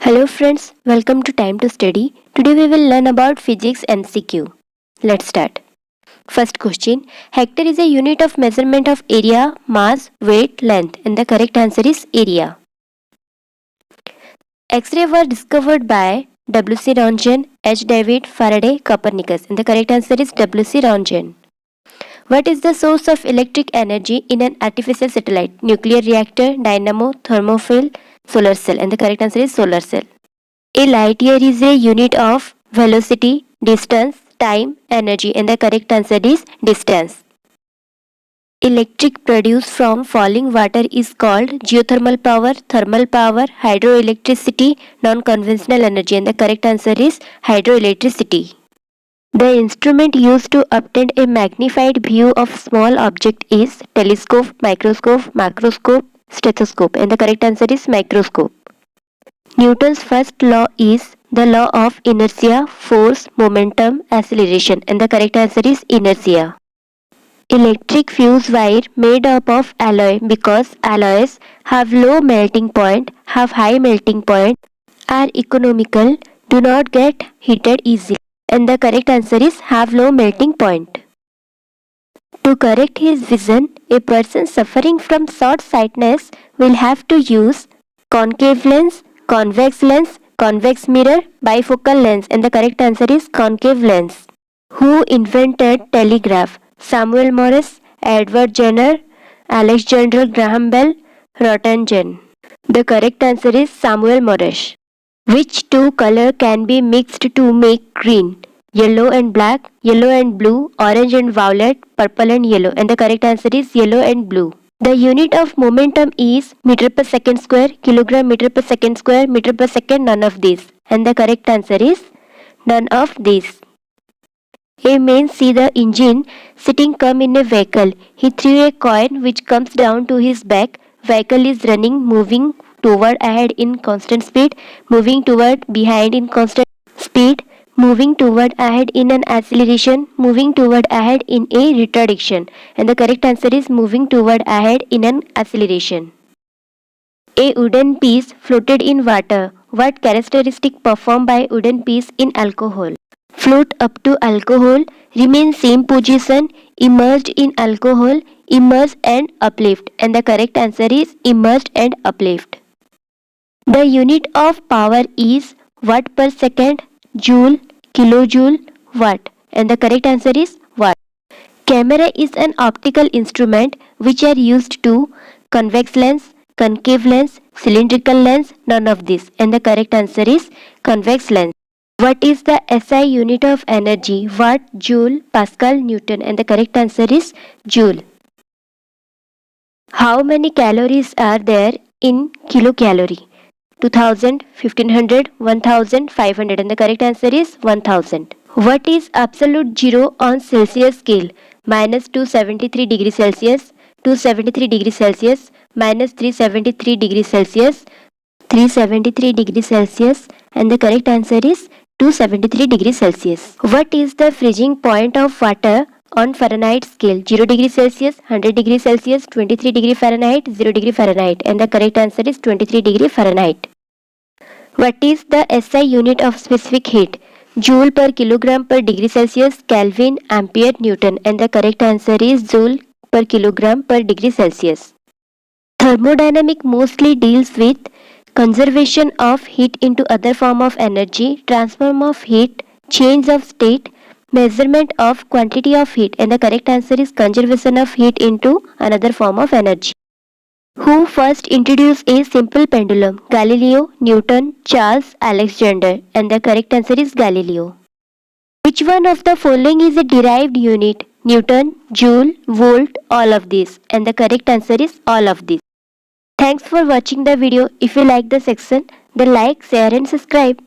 Hello friends, welcome to Time to Study. Today we will learn about physics MCQ. Let's start. First question. Hectare is a unit of measurement of area, mass, weight, length, and the correct answer is area. X-ray were discovered by W.C. Roentgen, H. David, Faraday, Copernicus, and the correct answer is W.C. Roentgen. What is the source of electric energy in an artificial satellite? Nuclear reactor, dynamo, thermophile, solar cell, and the correct answer is solar cell. A light year is a unit of velocity, distance, time, energy, and the correct answer is distance. Electric produced from falling water is called geothermal power, thermal power, hydroelectricity, non-conventional energy, and the correct answer is hydroelectricity. The instrument used to obtain a magnified view of small object is telescope, microscope, macroscope, stethoscope, and the correct answer is microscope. Newton's first law is the law of inertia, force, momentum, acceleration, and the correct answer is inertia. Electric fuse wire made up of alloy because alloys have low melting point, have high melting point, are economical, do not get heated easily, and the correct answer is have low melting point. To correct his vision, a person suffering from short-sightedness will have to use concave lens, convex mirror, bifocal lens, and the correct answer is concave lens. Who invented telegraph? Samuel Morse, Edward Jenner, Alexander Graham Bell, Roentgen. The correct answer is Samuel Morse. Which two colors can be mixed to make green? Yellow and black, yellow and blue, orange and violet, purple and yellow, and the correct answer is yellow and blue. The unit of momentum is meter per second square, kilogram meter per second square, meter per second, none of these. And the correct answer is none of these. A man see the engine sitting come in a vehicle. He threw a coin which comes down to his back. Vehicle is running, moving toward ahead in constant speed, moving toward behind in constant speed, moving toward ahead in an acceleration, moving toward ahead in a retardition, and the correct answer is moving toward ahead in an acceleration. A wooden piece floated in water. What characteristic performed by wooden piece in alcohol? Float up to alcohol, remain same position, immersed in alcohol, immerse and uplift, and the correct answer is immersed and uplift. The unit of power is watt per second, joule, kilojoule, watt, and the correct answer is watt. Camera is an optical instrument which are used to convex lens, concave lens, cylindrical lens, none of this, and the correct answer is convex lens. What is the SI unit of energy? Watt, joule, Pascal, Newton, and the correct answer is joule. How many calories are there in kilocalorie? 2000, 1500, 1000, 500, and the correct answer is 1000. What is absolute zero on Celsius scale? Minus 273 degrees Celsius, 273 degrees Celsius, minus 373 degrees Celsius, 373 degrees Celsius, and the correct answer is 273 degrees Celsius. What is the freezing point of water on Fahrenheit scale? 0 degrees Celsius, 100 degrees Celsius, 23 degree Fahrenheit, 0 degree Fahrenheit, and the correct answer is 23 degree Fahrenheit. What is the SI unit of specific heat? Joule per kilogram per degree Celsius, Kelvin, Ampere, Newton, and the correct answer is Joule per kilogram per degree Celsius. Thermodynamics mostly deals with conservation of heat into other form of energy, transfer of heat, change of state, measurement of quantity of heat, and the correct answer is conservation of heat into another form of energy. Who first introduced a simple pendulum? Galileo, Newton, Charles, Alexander, and the correct answer is Galileo. Which one of the following is a derived unit? Newton, joule, volt, all of these, and the correct answer is all of these. Thanks for watching the video. If you like the section, then like, share and subscribe.